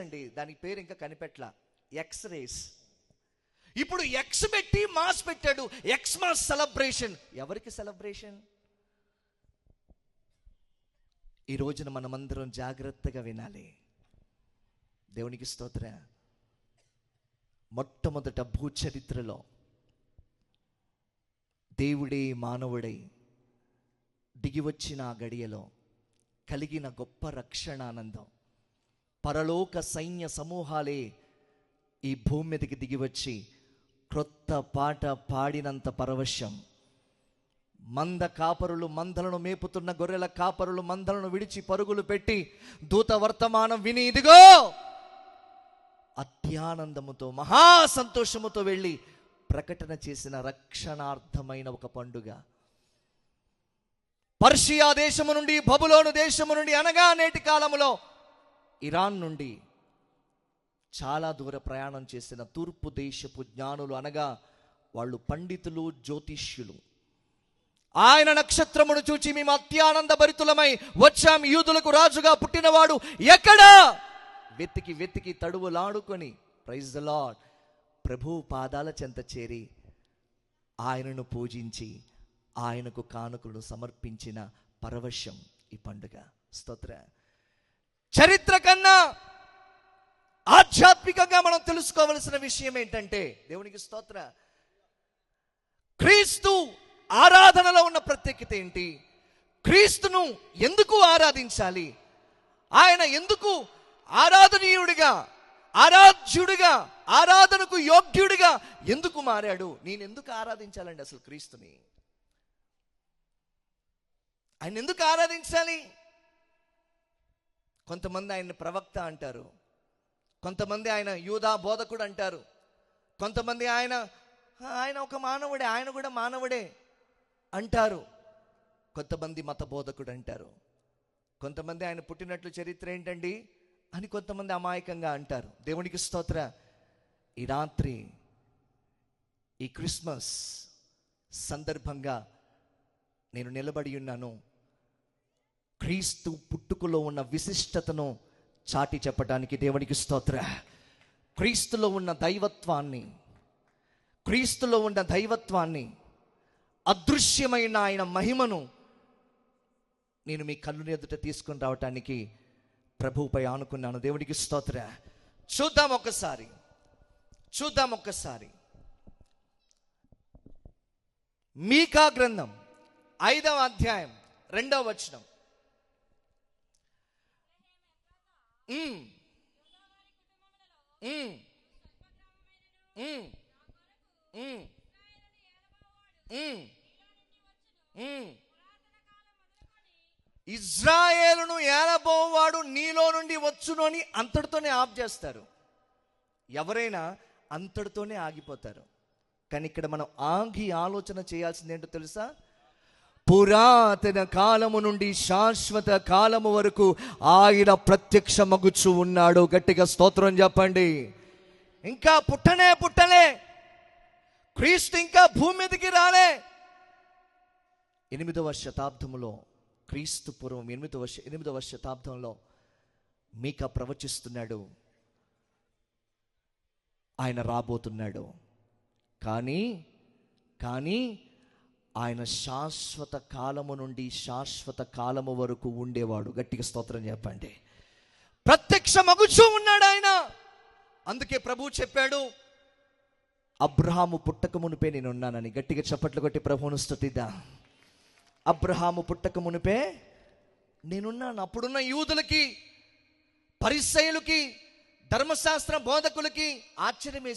అండి, దానికి పేరు ఇంకా కనిపెట్ల, ఎక్స్-రేస్. ఇప్పుడు ఎక్స్ పెట్టి మాస్ పెట్టాడు, ఎక్స్ మాస్ సెలబ్రేషన్. ఎవరికి సెలబ్రేషన్? ఈ రోజున మనమందరం జాగ్రత్తగా వినాలి. దేవునికి స్తోత్ర. మొట్టమొదట భూచరిత్రలో దేవుడే మానవుడై దిగివచ్చిన ఆ గడియలో కలిగిన గొప్ప రక్షణానందం, పరలోక సైన్య సమూహాలే ఈ భూమి మీదకి దిగివచ్చి క్రొత్త పాట పాడినంత పరవశం. మంద కాపరులు మందలను మేపుతున్న గొర్రెల కాపరులు మందలను విడిచి పరుగులు పెట్టి దూత వర్తమానం విని ఇదిగో అత్యానందముతో మహా సంతోషముతో వెళ్ళి ప్రకటన చేసిన రక్షణార్థమైన ఒక పండుగ. పర్షియా దేశము నుండి, బబులోను దేశము నుండి, అనగా నేటి కాలములో ఇరాన్ నుండి చాలా దూర ప్రయాణం చేసిన తూర్పు దేశపు జ్ఞానులు, అనగా వాళ్ళు పండితులు, జ్యోతిష్యులు, ఆయన నక్షత్రమును చూచి మేము అత్యానంద భరితులమై వచ్చాం, యూదులకు రాజుగా పుట్టినవాడు ఎక్కడా? వెతికి వెతికి తడువులాడుకొని, ప్రైజ్ ద లార్డ్, ప్రభు పాదాల చెంత చేరి ఆయనను పూజించి ఆయనకు కానుకలు సమర్పించిన పరవశం ఈ పండుగ. స్తోత్ర. చరిత్ర కన్నా ఆధ్యాత్మికంగా మనం తెలుసుకోవలసిన విషయం ఏంటంటే, దేవునికి స్తోత్ర, క్రీస్తు ఆరాధనలో ఉన్న ప్రత్యేకత ఏంటి? క్రీస్తును ఎందుకు ఆరాధించాలి? ఆయన ఎందుకు ఆరాధనీయుడిగా, ఆరాధ్యుడిగా, ఆరాధనకు యోగ్యుడిగా ఎందుకు మారాడు? నేను ఎందుకు ఆరాధించాలండి అసలు క్రీస్తుని? ఆయన ఎందుకు ఆరాధించాలి? కొంతమంది ఆయన ప్రవక్త అంటారు, కొంతమంది ఆయన యూదా బోధకుడు అంటారు, కొంతమంది ఆయన ఒక మానవుడే, ఆయన కూడా మానవుడే అంటారు, కొంతమంది మత బోధకుడు అంటారు, కొంతమంది ఆయన పుట్టినట్లు చరిత్ర ఏంటండి అని కొంతమంది అమాయకంగా అంటారు. దేవునికి స్తోత్ర. ఈ రాత్రి ఈ క్రిస్మస్ సందర్భంగా నేను నిలబడి ఉన్నాను, క్రీస్తు పుట్టుకలో ఉన్న విశిష్టతను చాటి చెప్పడానికి. దేవునికి స్తోత్ర. క్రీస్తులో ఉన్న దైవత్వాన్ని, క్రీస్తులో ఉన్న దైవత్వాన్ని, అదృశ్యమైన ఆయన మహిమను నేను మీ కళ్ళు ఎదుట తీసుకుని రావటానికి ప్రభువుపై ఆనుకున్నాను. దేవునికి స్తోత్ర. చూద్దాం ఒక్కసారి మీకా గ్రంథం 5వ అధ్యాయం 2వ వచనం. ఇజ్రాయేలును ఏలబోవాడు నీలో నుండి వచ్చును అని అంతటితోనే ఆఫ్ చేస్తారు. ఎవరైనా అంతటితోనే ఆగిపోతారు. కానీ ఇక్కడ మనం ఆగి ఆలోచన చేయాల్సింది ఏంటో తెలుసా? పురాతన కాలము నుండి శాశ్వత కాలము వరకు ఆయన ప్రత్యక్షమగుచు ఉన్నాడు. గట్టిగా స్తోత్రం చెప్పండి. ఇంకా పుట్టలే, క్రీస్తు ఇంకా భూమి మీదకి రాలే. 8వ శతాబ్దంలో, క్రీస్తు పూర్వం 8వ శతాబ్దంలో మీకా ప్రవచిస్తున్నాడు, ఆయన రాబోతున్నాడు. కానీ ఆయన శాశ్వత కాలము నుండి శాశ్వత కాలము వరకు ఉండేవాడు. గట్టిగా స్తోత్రం చెప్పండి. ప్రత్యక్షమగుచూ ఉన్నాడు ఆయన. అందుకే ప్రభువు చెప్పాడు, అబ్రహాము పుట్టక మునిపే నేను ఉన్నానని. గట్టిగా చప్పట్లు కొట్టి ప్రభువును స్తుతిద్దాం. అబ్రహాము పుట్టక మునిపే నేనున్నాను. అప్పుడున్న యూదులకి, పరిసయ్యులకి, ధర్మశాస్త్ర బోధకులకి ఆశ్చర్యం